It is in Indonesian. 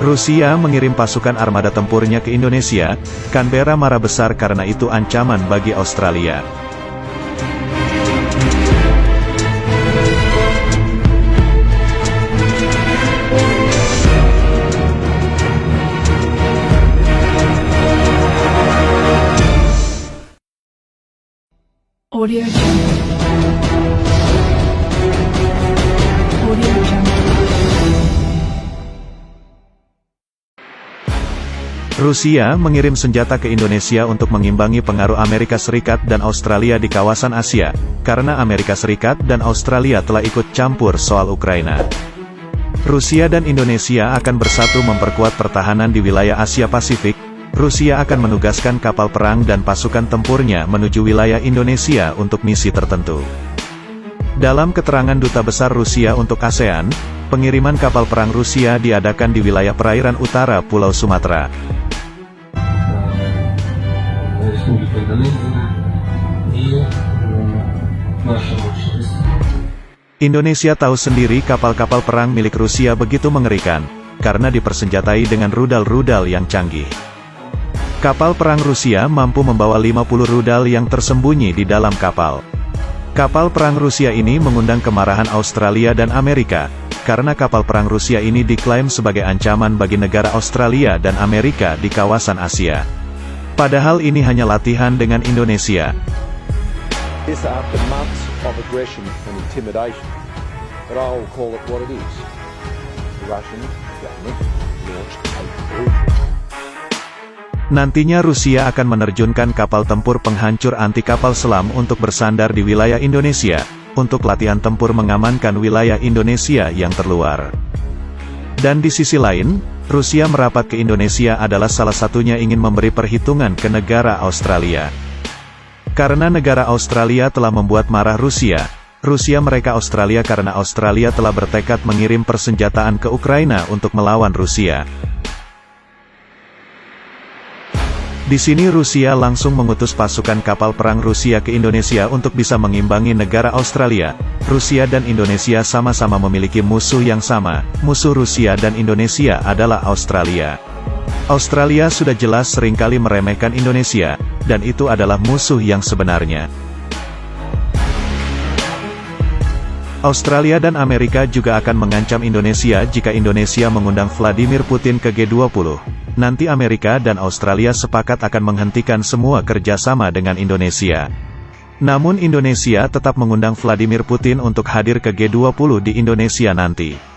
Rusia mengirim pasukan armada tempurnya ke Indonesia. Canberra marah besar karena itu ancaman bagi Australia. Audio Jungle. Audio Jungle. Rusia mengirim senjata ke Indonesia untuk mengimbangi pengaruh Amerika Serikat dan Australia di kawasan Asia, karena Amerika Serikat dan Australia telah ikut campur soal Ukraina. Rusia dan Indonesia akan bersatu memperkuat pertahanan di wilayah Asia Pasifik. Rusia akan menugaskan kapal perang dan pasukan tempurnya menuju wilayah Indonesia untuk misi tertentu. Dalam keterangan Duta Besar Rusia untuk ASEAN, pengiriman kapal perang Rusia diadakan di wilayah perairan utara Pulau Sumatera. Indonesia tahu sendiri kapal-kapal perang milik Rusia begitu mengerikan, karena dipersenjatai dengan rudal-rudal yang canggih. Kapal perang Rusia mampu membawa 50 rudal yang tersembunyi di dalam kapal. Kapal perang Rusia ini mengundang kemarahan Australia dan Amerika, karena kapal perang Rusia ini diklaim sebagai ancaman bagi negara Australia dan Amerika di kawasan Asia. Padahal ini hanya latihan dengan Indonesia. This after months of aggression and intimidation, but I will call it what it is. The Russian government launched a brutal. Nantinya Rusia akan menerjunkan kapal tempur penghancur anti kapal selam untuk bersandar di wilayah Indonesia, untuk latihan tempur mengamankan wilayah Indonesia yang terluar. Dan di sisi lain, Rusia merapat ke Indonesia adalah salah satunya ingin memberi perhitungan ke negara Australia. Karena negara Australia telah membuat marah Rusia mereka Australia karena Australia telah bertekad mengirim persenjataan ke Ukraina untuk melawan Rusia. Di sini Rusia langsung mengutus pasukan kapal perang Rusia ke Indonesia untuk bisa mengimbangi negara Australia. Rusia dan Indonesia sama-sama memiliki musuh yang sama, musuh Rusia dan Indonesia adalah Australia. Australia sudah jelas seringkali meremehkan Indonesia, dan itu adalah musuh yang sebenarnya. Australia dan Amerika juga akan mengancam Indonesia jika Indonesia mengundang Vladimir Putin ke G20. Nanti Amerika dan Australia sepakat akan menghentikan semua kerjasama dengan Indonesia. Namun Indonesia tetap mengundang Vladimir Putin untuk hadir ke G20 di Indonesia nanti.